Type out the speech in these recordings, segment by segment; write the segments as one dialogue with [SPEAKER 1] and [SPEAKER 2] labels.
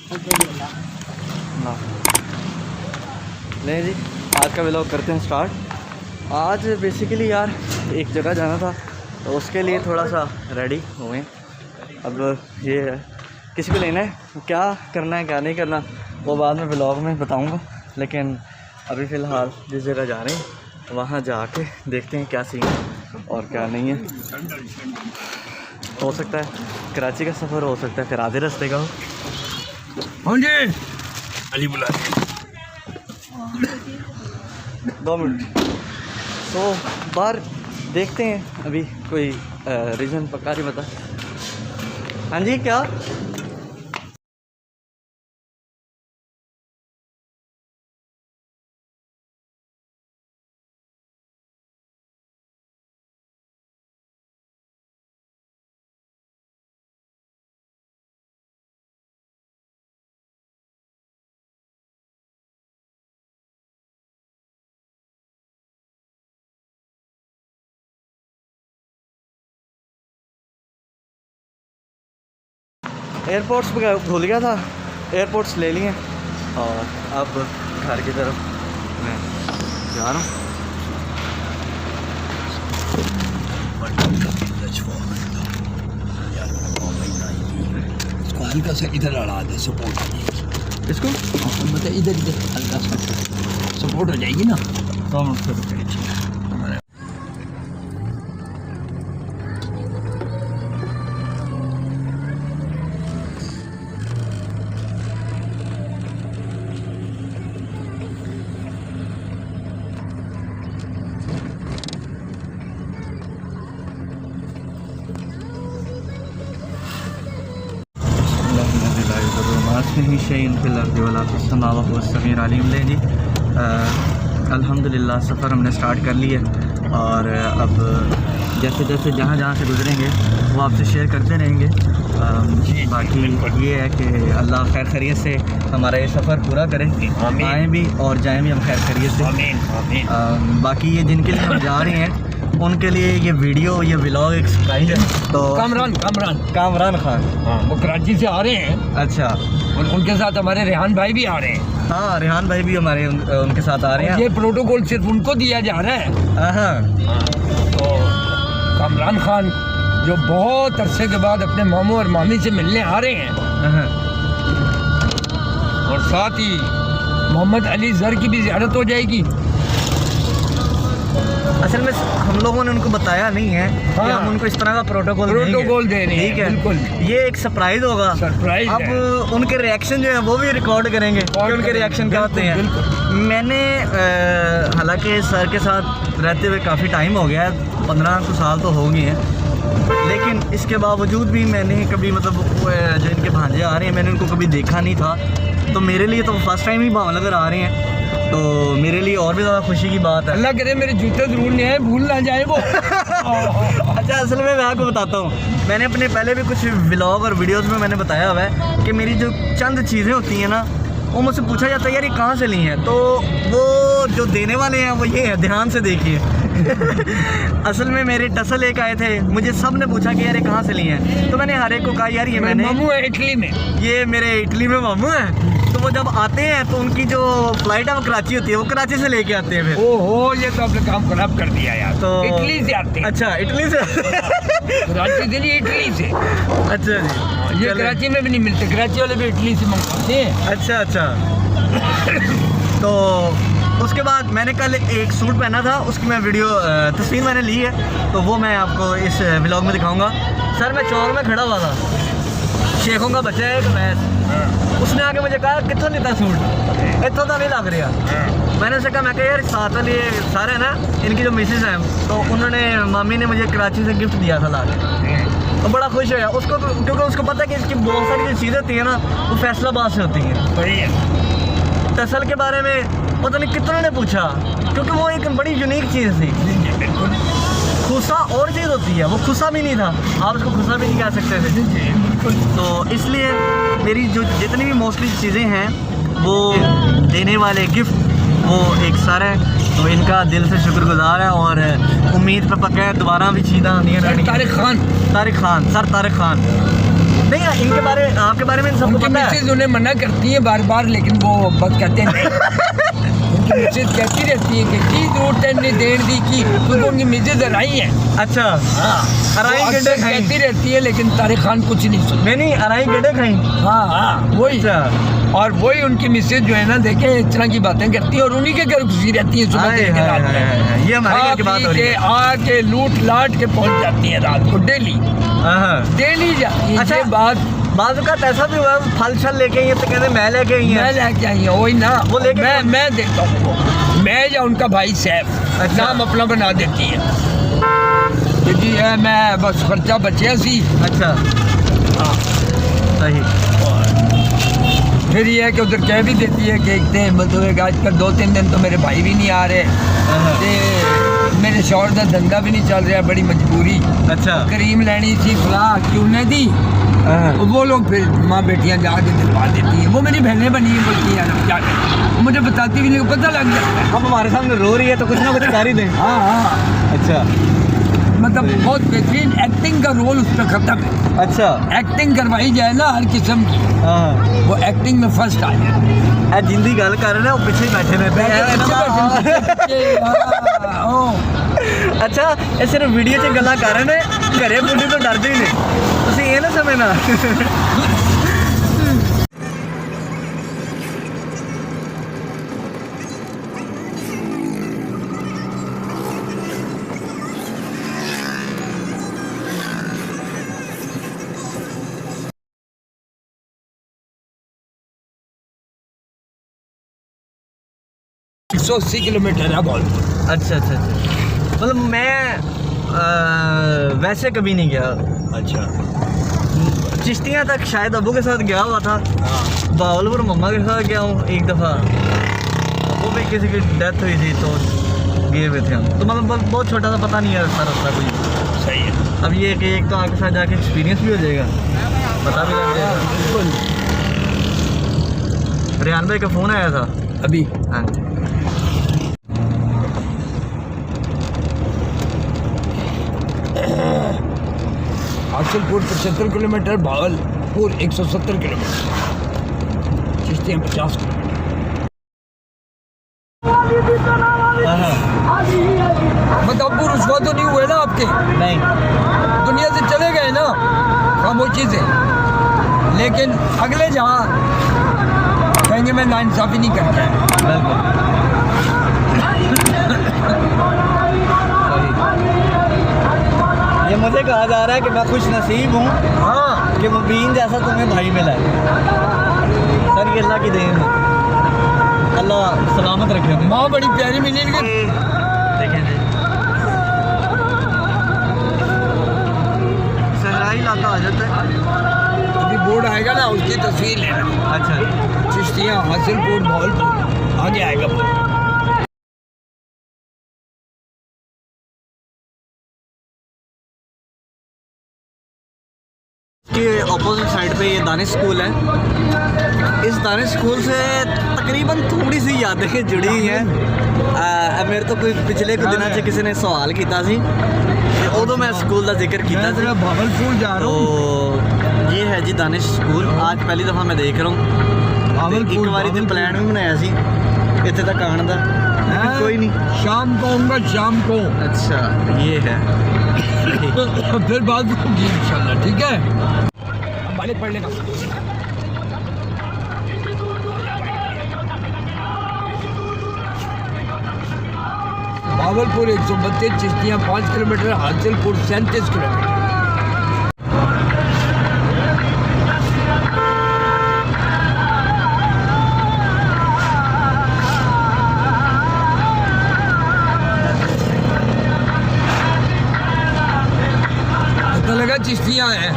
[SPEAKER 1] नहीं जी, आज का व्लॉग करते हैं स्टार्ट। आज बेसिकली यार एक जगह जाना था, तो उसके लिए थोड़ा सा रेडी हुए। अब ये किसी को लेना है, क्या करना है क्या नहीं करना वो बाद में व्लॉग में बताऊंगा, लेकिन अभी फ़िलहाल जिस जगह जा रहे हैं वहाँ जाके देखते हैं क्या सीन है और क्या नहीं है। हो सकता है कराची का सफ़र, हो सकता है फिर आधे रास्ते का हो।
[SPEAKER 2] हाँ जी, अली बुला
[SPEAKER 1] 2 मिनट तो बाहर देखते हैं, अभी कोई रीज़न पक्का नहीं पता। हाँ जी, क्या एयरपोर्ट्स भूल गया था, एयरपोर्ट्स ले लिए और अब घर की तरफ मैं जा रहा हूँ।
[SPEAKER 2] इसको हल्का सा इधर अड़ा दे, सपोर्ट हो जाएगी इसको। मतलब इधर इधर हल्का सा सपोर्ट हो जाएगी ना।
[SPEAKER 1] 2 मिनट से लें जी। अल्हम्दुलिल्लाह सफ़र हमने स्टार्ट कर लिया और अब जैसे जैसे जहाँ जहाँ से गुजरेंगे वो आपसे शेयर करते रहेंगे। बाकी ये है कि अल्लाह खैर खैरियत से हमारा ये सफ़र पूरा करें, आएँ भी और जाएँ भी हम खैर खैरियत से। बाकी ये जिनके लिए हम जा रहे हैं उनके लिए ये वीडियो, ये व्लॉग एक सरप्राइज है। तो
[SPEAKER 2] कामरान
[SPEAKER 1] खान,
[SPEAKER 2] हाँ, वो कराची से आ रहे हैं।
[SPEAKER 1] अच्छा,
[SPEAKER 2] और उनके साथ हमारे रेहान भाई भी आ रहे हैं।
[SPEAKER 1] हाँ, रेहान भाई भी हमारे उनके साथ आ रहे हैं।
[SPEAKER 2] ये प्रोटोकॉल सिर्फ उनको दिया जा रहा है।
[SPEAKER 1] हाँ,
[SPEAKER 2] तो कामरान खान जो बहुत अरसे के बाद अपने मामू और मामी से मिलने आ रहे हैं, और साथ ही मोहम्मद अली जर की भी ज़ियारत हो जाएगी।
[SPEAKER 1] असल में हम लोगों ने उनको बताया नहीं है कि हम उनको इस तरह का प्रोटोकॉल
[SPEAKER 2] दे रहे हैं।
[SPEAKER 1] ठीक है,
[SPEAKER 2] बिल्कुल,
[SPEAKER 1] ये एक सरप्राइज होगा। अब उनके रिएक्शन जो है वो भी रिकॉर्ड करेंगे कि उनके रिएक्शन क्या होते हैं। मैंने हालांकि सर के साथ रहते हुए काफ़ी टाइम हो गया है, 15 साल तो हो गए हैं, लेकिन इसके बावजूद भी मैंने कभी मतलब जो इनके भांजे आ रहे हैं मैंने उनको कभी देखा नहीं था। तो मेरे लिए तो फर्स्ट टाइम ही भावनगर आ रहे हैं, तो मेरे लिए और भी ज़्यादा खुशी की बात है।
[SPEAKER 2] अल्लाह करे मेरे जूते ज़रूर नहीं है, भूल ना जाए वो।
[SPEAKER 1] अच्छा, असल में मैं आपको बताता हूँ, मैंने अपने पहले भी कुछ व्लॉग और वीडियोस में मैंने बताया हुआ है कि मेरी जो चंद चीज़ें होती हैं ना, वो मुझसे पूछा जाता है यार ये कहाँ से ली हैं, तो वो जो देने वाले हैं वो ये है, ध्यान से देखिए। असल में मेरे टसल एक आए थे, मुझे सब ने पूछा कि यार ये कहाँ से ली हैं, तो मैंने हर एक को कहा यार ये मैंने
[SPEAKER 2] मामू है इटली में,
[SPEAKER 1] ये मेरे इटली में मामू है। तो वो जब आते हैं तो उनकी जो फ्लाइट है वो कराची होती है, वो कराची से लेके आते हैं फिर।
[SPEAKER 2] ओहो, ये तो आपने काम खराब कर दिया यार।
[SPEAKER 1] तो
[SPEAKER 2] इटली से आते हैं।
[SPEAKER 1] अच्छा, इटली से
[SPEAKER 2] कराची से नहीं, इटली से।
[SPEAKER 1] अच्छा जी,
[SPEAKER 2] ये कराची में भी नहीं मिलते, कराची वाले भी इटली से मंगवाते हैं।
[SPEAKER 1] अच्छा। तो उसके बाद मैंने कल एक सूट पहना था, उसकी मैं वीडियो तस्वीर मैंने ली है, तो वो मैं आपको इस व्लॉग में दिखाऊंगा। सर मैं चौक में खड़ा हुआ था, शेखों का बच्चा है एक भैंस, उसने आके मुझे कहा कितों लेता सूट, इतना तो नहीं लग रहा। मैंने उससे कहा, मैं कहा यार साथ वाले सारे ना इनकी जो मिसेज हैं, तो उन्होंने मामी ने मुझे कराची से गिफ्ट दिया था ला के, तो बड़ा खुश हुआ उसको, क्योंकि उसको पता है कि इसकी बहुत सारी जो चीज़ें होती हैं ना वो फैसलाबाद से होती हैं।
[SPEAKER 2] वही है,
[SPEAKER 1] टसल के बारे में पता नहीं कितनों ने पूछा, क्योंकि वो एक बड़ी यूनिक चीज़ थी। खुसा और चीज़ होती है, वो खुसा भी नहीं था, आप उसको खुसा भी नहीं कह सकते थे। तो इसलिए मेरी जो जितनी भी मोस्टली चीज़ें हैं वो देने वाले गिफ्ट वो एक सर है, तो इनका दिल से शुक्रगुजार है और उम्मीद पर पक्का है दोबारा भी चीज़ें आनी है।
[SPEAKER 2] तारिक खान,
[SPEAKER 1] सर तारिक खान, नहीं, इनके बारे आपके बारे में इन सबको
[SPEAKER 2] उनकी
[SPEAKER 1] पता है?
[SPEAKER 2] मिसेज उन्हें मना करती है बार बार, लेकिन वो बस कहते हैं नहीं। उनकी मिसेज कहती रहती है कि चीज रोटन ने देर दी की, क्योंकि उनकी मिसेज अराई है।
[SPEAKER 1] अच्छा,
[SPEAKER 2] हाँ,
[SPEAKER 1] अराई
[SPEAKER 2] वो
[SPEAKER 1] गड्ढे
[SPEAKER 2] अक्सर
[SPEAKER 1] खाई।
[SPEAKER 2] कहती रहती है, लेकिन तारिक खान कुछ नहीं सुनते।
[SPEAKER 1] नहीं, अराई गड्ढे खाई।
[SPEAKER 2] हाँ हाँ, वही।
[SPEAKER 1] अच्छा।
[SPEAKER 2] और वही उनकी मिसेज जो है ना, देखे इस तरह की बातें करती है, और उन्हीं के घर घुसी रहती है सुबह से लेकर रात तक।
[SPEAKER 1] ये हमारे घर की बात हो रही है।
[SPEAKER 2] आके लूट लाट के पहुंच जाती है रात को, डेली
[SPEAKER 1] हाँ।
[SPEAKER 2] डेली जाती है।
[SPEAKER 1] अच्छा,
[SPEAKER 2] ये बात
[SPEAKER 1] बात का ऐसा भी हुआ, फल छल लेके आई है तो कहते मैं लेके आई
[SPEAKER 2] मैं
[SPEAKER 1] है।
[SPEAKER 2] लेके आई हूँ, वही ना,
[SPEAKER 1] वो लेके
[SPEAKER 2] मैं देखता हूँ वो। मैं या उनका भाई सैफ,
[SPEAKER 1] अच्छा।
[SPEAKER 2] नाम अपना बना देती है कि जी है, मैं बस खर्चा बचिया सी।
[SPEAKER 1] अच्छा,
[SPEAKER 2] हाँ,
[SPEAKER 1] सही।
[SPEAKER 2] फिर ये है कि उधर कह भी देती है कि एक दिन मतलब आज का 2-3 दिन तो मेरे भाई भी नहीं आ रहे, ते मेरे शौहर का धंधा भी नहीं चल रहा, बड़ी मजबूरी।
[SPEAKER 1] अच्छा।
[SPEAKER 2] करीम लेनी थी, फला क्यों नहीं दी। वो लोग फिर माँ बेटियाँ जाके दिलवा देती हैं। वो मेरी बहनें बनी है, बोलती है ना क्या करें, मुझे बताती भी नहीं, पता लग जाता है।
[SPEAKER 1] अब हमारे सामने रो रही है तो कुछ ना कुछ कर ही दें।
[SPEAKER 2] हाँ हाँ,
[SPEAKER 1] अच्छा
[SPEAKER 2] मतलब बहुत बेहतरीन एक्टिंग का रोल उस पर ख़त्म है।
[SPEAKER 1] अच्छा।
[SPEAKER 2] एक्टिंग करवाई जाए ना हर किस्म की,
[SPEAKER 1] हाँ,
[SPEAKER 2] वो एक्टिंग में फर्स्ट आ जाए।
[SPEAKER 1] जिंदी गल कर रहे हैं, वो पीछे ही बैठे रहते हैं। अच्छा, ये सिर्फ वीडियो 'ਚ ਗੱਲਾਂ ਕਰ ਰਹੇ ਨੇ, ਘਰੇ ਬੁੱਢੀ ਤੋਂ ਡਰਦੇ ਹੀ ਨੇ, ਤੁਸੀਂ ਇਹ ਨਾ ਸਮਝਣਾ।
[SPEAKER 2] एक 180 किलोमीटर है भावलपुर।
[SPEAKER 1] अच्छा अच्छा अच्छा, मतलब मैं वैसे कभी नहीं गया।
[SPEAKER 2] अच्छा,
[SPEAKER 1] चिश्तियाँ तक शायद अबू के साथ गया हुआ था, भावलपुर मम्मा के साथ गया हूँ एक दफ़ा, वो भी किसी की डेथ हुई थी तो गए हुए थे हम, तो मतलब बहुत छोटा सा, पता नहीं है रास्ता कोई।
[SPEAKER 2] सही है।
[SPEAKER 1] अब ये कि एक तो आपके साथ जाके एक्सपीरियंस भी हो जाएगा, पता भी लग जाएगा। रेहान भाई का फ़ोन आया था
[SPEAKER 2] अभी।
[SPEAKER 1] हाँ जी।
[SPEAKER 2] Hasilpur 75 kilometre, Bahawalpur 170 kilometre, Chishtian 50 kilometre. मतलब अब्बू रुसवा तो नहीं हुए ना आपके?
[SPEAKER 1] नहीं,
[SPEAKER 2] दुनिया से चले गए ना खामोशी से, लेकिन अगले जहाँ कहेंगे मैं नाइंसाफ़ी नहीं करता है।
[SPEAKER 1] बिल्कुल। ये मुझे कहा जा रहा है कि मैं खुश नसीब हूँ
[SPEAKER 2] हाँ,
[SPEAKER 1] कि मुबीन जैसा तुम्हें भाई मिला है। सर ये अल्लाह की देन है, अल्लाह सलामत रखे हमें।
[SPEAKER 2] माँ बड़ी प्यारी मिली इनकी।
[SPEAKER 1] देखें जी, सहराई इलाका आ जाता है।
[SPEAKER 2] अभी बोर्ड आएगा ना, उसकी तस्वीर लेना।
[SPEAKER 1] अच्छा,
[SPEAKER 2] चिश्तियाँ हासिलपुर भावलपुर आगे आएगा बोर्ड।
[SPEAKER 1] के ऑपोजिट साइड पे ये दानिश स्कूल है। इस दानिश स्कूल से तकरीबन थोड़ी सी यादें जुड़ी हुई हैं। मेरे तो कोई पिछले कुछ दिनों से किसी ने सवाल किया सी, उदो मैं स्कूल का जिक्र किया सी।
[SPEAKER 2] भावलपुर जा रहा हूँ।
[SPEAKER 1] तो ये है जी दानिश स्कूल, आज पहली दफ़ा मैं देख रहा हूँ। एक बारी तो प्लान भी बनाया सी इतने तक आने का, कोई नहीं,
[SPEAKER 2] शाम को आऊँगा, शाम को।
[SPEAKER 1] अच्छा ये है।
[SPEAKER 2] फिर बात होगी इंशाल्लाह, ठीक है। मालिक पढ़ लेना। Bahawalpur 132, Chishtian 5 kilometre, Hasilpur 37 kilometre. पता लगा चिश्तियाँ हैं,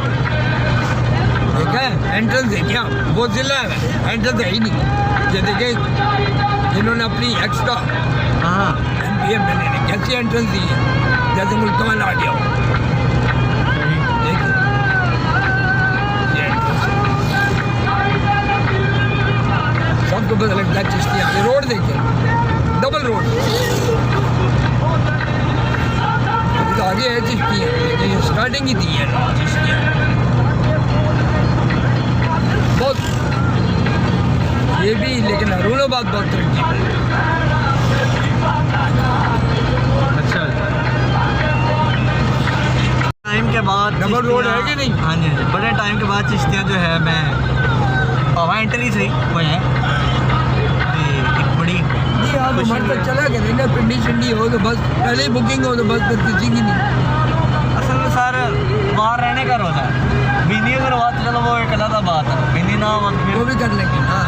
[SPEAKER 2] ठीक है। एंट्रेंस देखिए आप, वो जिला है, एंट्रेंस है ही नहीं। ये देखिए जिन्होंने अपनी एक्स्ट्रा
[SPEAKER 1] हाँ,
[SPEAKER 2] MBA मैंने कैसी एंट्रेंस दी है, जैसे मुल्तान आ गया हो। देखिए ये एंट्रेंस सबको पता लगता है चिश्तियाँ। ये रोड देखिए, डबल रोड। अभी तो आगे है चिश्तियाँ, लेकिन ये स्टार्टिंग ही दी है चिश्तियाँ। ये भी, लेकिन हारूनाबाद बहुत तरक्की में।
[SPEAKER 1] अच्छा, टाइम के बाद
[SPEAKER 2] डबल रोड है कि नहीं?
[SPEAKER 1] हाँ जी, बड़े टाइम के बाद चिश्तियाँ जो है मैं हवा एंट्री सही वो है एक बड़ी
[SPEAKER 2] नहीं आप
[SPEAKER 1] खुशी
[SPEAKER 2] हमारे
[SPEAKER 1] में।
[SPEAKER 2] तक चला के ना पिंडी शिंडी हो तो बस पहले ही बुकिंग हो तो बस फिर किसी की नहीं।
[SPEAKER 1] असल में सर बाहर रहने का रोज़ा है, बिनी अगर हुआ तो चलो वो एक अलग बात है, बिनी ना हुआ तो
[SPEAKER 2] वो
[SPEAKER 1] फिर
[SPEAKER 2] भी कर लेंगे। हाँ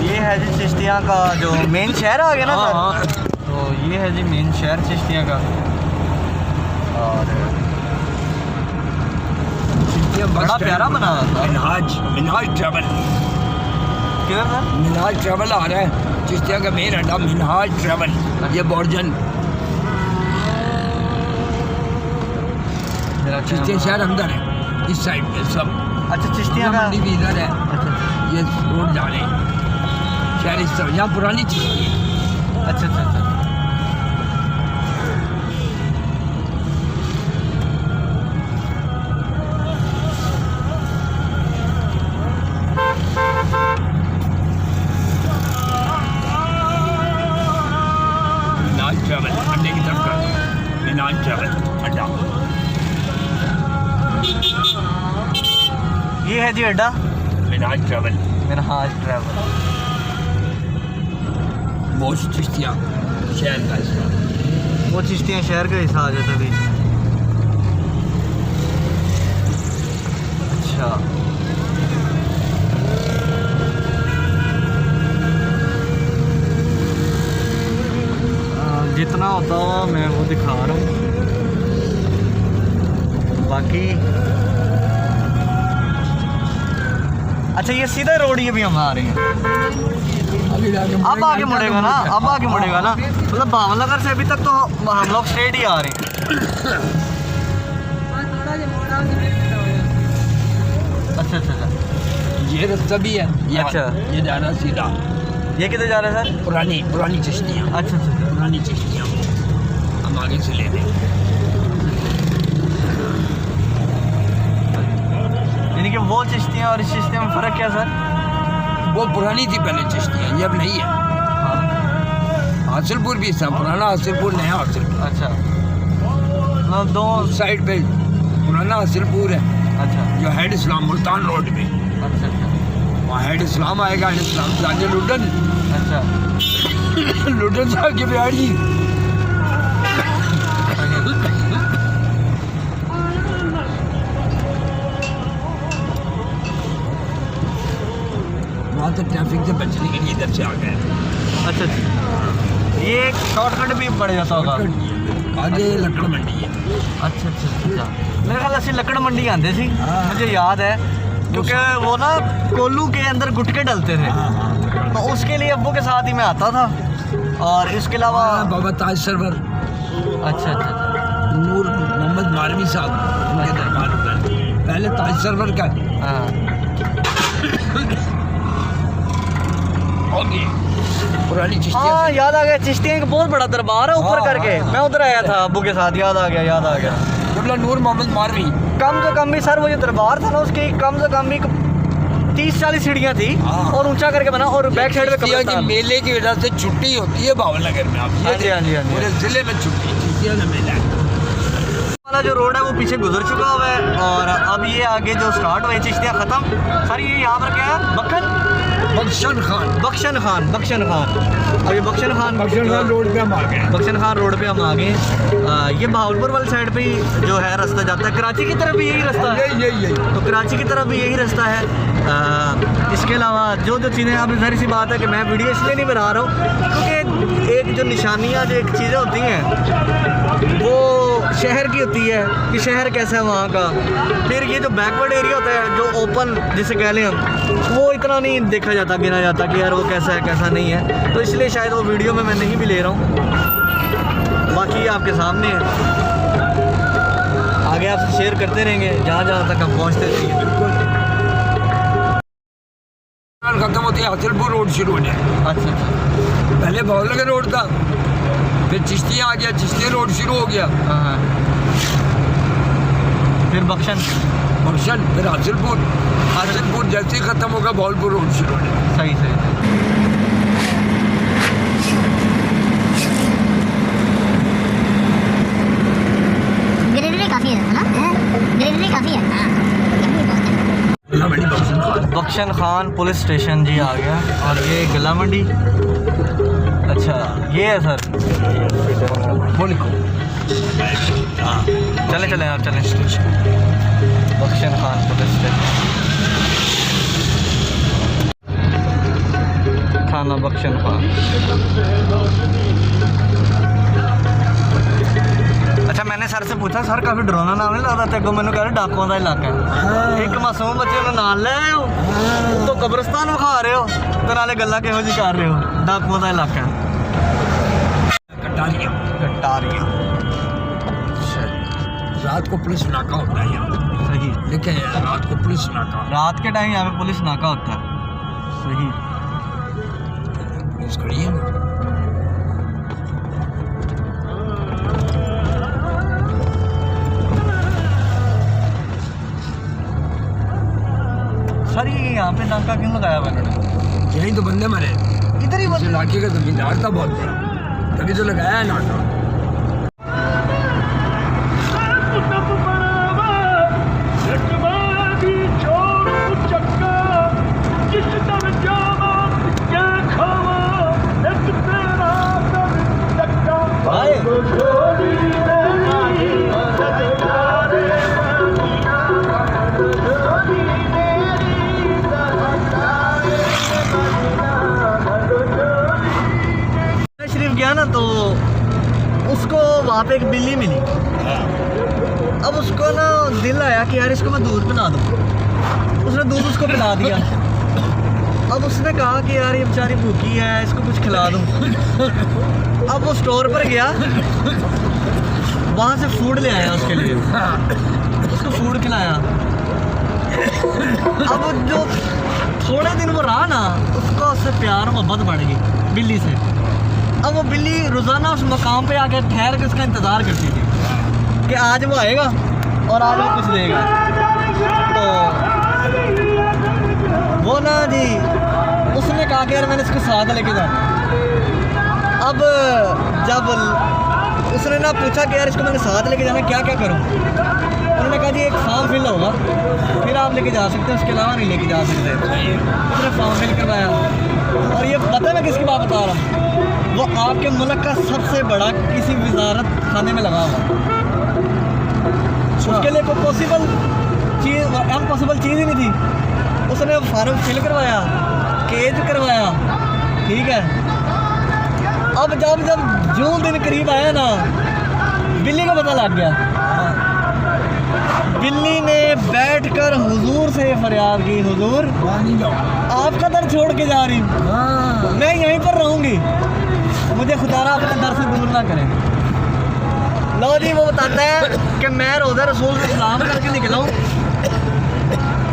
[SPEAKER 1] ये है जी चिश्तियाँ का जो मेन शहर आ गया ना सर। तो ये है जी मेन शहर चिश्तियाँ का, और बड़ा प्यारा बना हुआ था।
[SPEAKER 2] मिनहाज ट्रैवल,
[SPEAKER 1] क्यों सर?
[SPEAKER 2] मिनहाज ट्रैवल आ रहा है चिश्तिया का मेन अड्डा मिनहाज ट्रैवल। ये बोर्जन चिश्तिया शहर अंदर है, इस साइड पे सब।
[SPEAKER 1] अच्छा, चिश्तियाँ का
[SPEAKER 2] मंडी भी इधर है,
[SPEAKER 1] अच्छा
[SPEAKER 2] ये रोड जा रहे हैं शहर इस तरफ। यहाँ पुरानी चिश्ती है।
[SPEAKER 1] अच्छा अच्छा अच्छा।
[SPEAKER 2] मिनहाज ट्रैवल अड्डे की तरफ का मिनहाज ट्रैवल अड्डा।
[SPEAKER 1] ये है जी अड्डा
[SPEAKER 2] मिनहाज ट्रैवल,
[SPEAKER 1] मिनहाज ट्रैवल।
[SPEAKER 2] वो चिश्तिया शहर का हिस्सा।
[SPEAKER 1] वो चिश्तियाँ शहर का हिस्सा आ जाता बीच में। अच्छा, जितना होता हुआ मैं वो दिखा रहा हूँ, बाकी अच्छा ये सीधा रोड ये भी हम आ रहे हैं। अब आगे मुड़ेगा ना, अब आगे मुड़ेगा ना, मतलब भावनगर से अभी तक तो हम लोग स्ट्रेट ही आ रहे हैं। अच्छा अच्छा अच्छा,
[SPEAKER 2] ये रास्ता भी है।
[SPEAKER 1] अच्छा।
[SPEAKER 2] ये जाना सीधा
[SPEAKER 1] ये किधर जा रहे हैं सर?
[SPEAKER 2] पुरानी चिश्तियाँ।
[SPEAKER 1] अच्छा अच्छा अच्छा।
[SPEAKER 2] पुरानी चिश्तियाँ हम आगे से ले लें।
[SPEAKER 1] यानी कि वो चिश्तियाँ और इस चिश्तियाँ में फ़र्क क्या सर?
[SPEAKER 2] वो पुरानी थी पहले चिश्तियाँ, ये अब नहीं है। हासिलपुर भी था, पुराना हासिलपुर, नया हासिलपुर।
[SPEAKER 1] अच्छा, मतलब दो
[SPEAKER 2] उस साइड पे पुराना हासिलपुर है,
[SPEAKER 1] अच्छा
[SPEAKER 2] जो हेड इस्लाम मुल्तान रोड पे।
[SPEAKER 1] अच्छा अच्छा
[SPEAKER 2] वहाँ हेड इस्लाम आएगा, हेड इस्लाम से आगे लुडन,
[SPEAKER 1] अच्छा।
[SPEAKER 2] लुडन से आगे बिहाड़ी। वहाँ तो ट्रैफिक से बचने के लिए इधर से आ गए।
[SPEAKER 1] अच्छा अच्छा, ये एक शॉर्टकट भी पड़ जाता होगा।
[SPEAKER 2] आगे लकड़ मंडी है।
[SPEAKER 1] अच्छा अच्छा अच्छा, मेरे ख्याल से लकड़ मंडी आते थे,
[SPEAKER 2] हाँ।
[SPEAKER 1] मुझे याद है, क्योंकि वो ना कोल्लू के अंदर गुटके डलते थे, तो उसके लिए अब्बू के साथ ही मैं आता था। और इसके अलावा
[SPEAKER 2] बाबा ताज सरवर
[SPEAKER 1] अच्छा अच्छा अच्छा,
[SPEAKER 2] नूर मोहम्मद मारवी साहब, उनके दरबार पर पहले ताज सरवर का
[SPEAKER 1] हाँ
[SPEAKER 2] पुरानी चिश्तियाँ।
[SPEAKER 1] हाँ याद आ गया, चिश्तियाँ का बहुत बड़ा दरबार है ऊपर
[SPEAKER 2] हाँ,
[SPEAKER 1] करके।
[SPEAKER 2] हाँ।
[SPEAKER 1] मैं उधर आया था अब्बू के साथ, याद आ गया याद आ गया।
[SPEAKER 2] मतलब नूर मोहम्मद मारवी।
[SPEAKER 1] कम से कम भी सर वो जो दरबार था ना, उसकी कम से कम भी 30-40 सीढ़ियाँ थी,
[SPEAKER 2] हाँ।
[SPEAKER 1] और ऊंचा करके बना, और बैक साइड पे
[SPEAKER 2] चिश्तिया की
[SPEAKER 1] कब्रिस्तान।
[SPEAKER 2] मेले की वजह से छुट्टी होती है भावनगर में। आप
[SPEAKER 1] हाँ जी, हाँ जी, हाँ जी।
[SPEAKER 2] पूरे जिले में छुट्टी, चिश्तिया का मेला है।
[SPEAKER 1] वाला जो रोड है वो पीछे गुजर चुका हुआ है, और अब ये आगे जो स्टार्ट हुई चिश्तियाँ खत्म। सर ये यहाँ पर क्या है?
[SPEAKER 2] बख्शन खान
[SPEAKER 1] बख्शन खान अभी बख्शन खान
[SPEAKER 2] रोड पे हम आ गए।
[SPEAKER 1] बख्शन खान रोड पे हम आ गए। ये भावलपुर वाली साइड पे ही जो है रास्ता जाता है, कराची की तरफ भी यही रास्ता है।
[SPEAKER 2] यही
[SPEAKER 1] तो कराची की तरफ भी यही रास्ता है। इसके अलावा जो चीज़ें, अब जाहिर सी बात है कि मैं वीडियो इसलिए नहीं बना रहा हूँ क्योंकि एक जो निशानियाँ, जो एक चीज़ें होती हैं वो शहर की होती है कि शहर कैसा है वहाँ का। फिर ये जो बैकवर्ड एरिया होता है, जो ओपन जिसे कह लें हम, वो इतना नहीं देखा जाता, गिना जाता कि यार वो कैसा है कैसा नहीं है। तो इसलिए शायद वो वीडियो में मैं नहीं भी ले रहा हूँ। बाकी आपके सामने है, आगे आपसे शेयर करते रहेंगे जहाँ जहाँ तक हम पहुँचते रहेंगे।
[SPEAKER 2] बिल्कुल खत्म होती है, हासिलपुर रोड शुरू होने।
[SPEAKER 1] अच्छा अच्छा,
[SPEAKER 2] पहले भावनगर रोड था, फिर चिश्तियाँ आ गया, चिश्तिया रोड शुरू हो गया।
[SPEAKER 1] हाँ हाँ, फिर बख्शन,
[SPEAKER 2] फिर हासिलपुर जैसे ही ख़त्म होगा भावलपुर रोड शुरू होने।
[SPEAKER 1] सही सही।
[SPEAKER 3] ग्रेनरी काफ़ी है ना, ग्रेनरी काफ़ी है।
[SPEAKER 1] बख्शन खान पुलिस स्टेशन जी आ गया, और ये गला मंडी। अच्छा ये है सर, चले चले आप चलें स्टेशन, बख्शन खान पुलिस स्टेशन, थाना बख्शन खान। अच्छा मैंने सर से पूछा, सर काफ़ी डरावना नाम नहीं लगता तेरे को? मैंने कह रहे डाकुओं का इलाका है। एक मासूम बच्चे ਨੂੰ ਨਾਲ ਲੈ ਆਏ ਹੋ, तो कब्रिस्तान विखा रहे हो, तो नाले गल्ला किहो जी कर रहे हो? डाकुओं का इलाका है कटारिया।
[SPEAKER 2] रात को पुलिस नाका होता है यहाँ,
[SPEAKER 1] सही,
[SPEAKER 2] देखे रात को पुलिस नाका,
[SPEAKER 1] रात के टाइम यहाँ पे पुलिस नाका होता है। सही,
[SPEAKER 2] पुलिस खड़ी है ना।
[SPEAKER 1] सर ये यहाँ पे नाका क्यों लगाया मैंने?
[SPEAKER 2] यही तो बंदे मरे,
[SPEAKER 1] इधर ही
[SPEAKER 2] इस इलाके का जमींदार था बहुत बड़ा, तभी तो लगाया है नाका।
[SPEAKER 1] शरीफ गया ना, तो उसको वहाँ पे एक बिल्ली मिली। अब उसको ना दिल आया कि यार इसको मैं दूध पिला दूँ। उसने दूध उसको पिला दिया। अब उसने कहा कि यार ये बेचारी भूखी है, इसको कुछ खिला दूँ। अब वो स्टोर पर गया, वहाँ से फूड ले आया उसके लिए, उसको फूड खिलाया। अब जो थोड़े दिन वो रहा ना, उसको उससे प्यार मोहब्बत बढ़ गई बिल्ली से। अब वो बिल्ली रोज़ाना उस मकाम पे आकर ठहर के उसका इंतज़ार करती थी कि आज वो आएगा और आज वो कुछ देगा। तो वो ना जी उसने कहा कि यार मैंने इसको साथ लेके जाना। अब जब उसने ना पूछा कि यार इसको मैंने साथ लेके जाना, क्या क्या करूँ? उन्होंने कहा जी एक फॉर्म फिल होगा, फिर आप लेके जा सकते हैं, उसके अलावा नहीं लेके जा सकते। उसने फॉर्म फिल करवाया, और ये पता है मैं किसकी बात बता रहा हूँ? वो आपके मुल्क का सबसे बड़ा किसी वजारत खाने में लगा हुआ। उसके लिए कोई पॉसिबल चीज़, इम्पॉसिबल चीज़ ही नहीं थी। उसने फॉर्म फिल करवाया, केज करवाया, ठीक है। अब जब जून दिन करीब आया ना, बिल्ली को पता लग गया। बिल्ली ने बैठकर हुजूर से फरियाद की, हुजूर आपका दर छोड़ के जा रही हूँ, मैं यहीं पर रहूँगी, मुझे खुदारा अपने दर से दूर ना करें। लो जी वो बताता है कि मैं रोज़ा रसूल से सलाम करके निकला हूँ।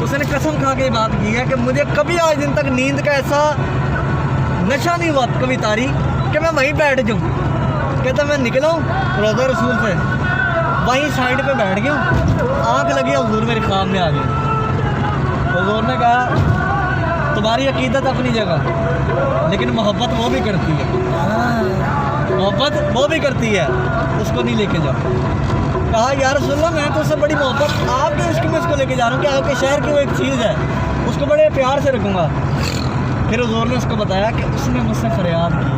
[SPEAKER 1] उसने कसम खा के बात की है कि मुझे कभी आज दिन तक नींद का ऐसा नशा नहीं हुआ कभी तारी कि मैं वहीं बैठ जाऊँ। कहता मैं निकला हूँ रोज़ा रसूल से, वहीं साइड पे बैठ गया हूँ, आँख लगी, हुजूर मेरे ख्वाब में आ गए। हुजूर ने कहा तुम्हारी अकीदत अपनी जगह, लेकिन मोहब्बत वो भी करती है, मोहब्बत वो भी करती है, उसको नहीं लेके जाओ। कहा यार रसूल अल्लाह मैं तो उससे बड़ी मोहब्बत आपके इश्क में उसको लेके जा रहा हूँ कि आपके शहर की वो एक चीज़ है, उसको बड़े प्यार से रखूँगा। फिर हुजूर ने उसको बताया कि उसने मुझसे फरियाद की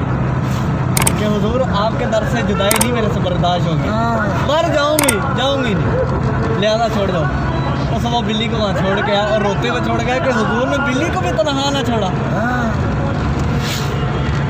[SPEAKER 1] कि हुजूर आपके दर से जुदाई नहीं मेरे से बर्दाश्त होगी, मर जाऊँगी नहीं, लिहाजा छोड़ दो। तो सब वो बिल्ली को वहाँ छोड़ के आया और रोते हुए छोड़ गया कि हुजूर ने बिल्ली को भी तनहा ना छोड़ा।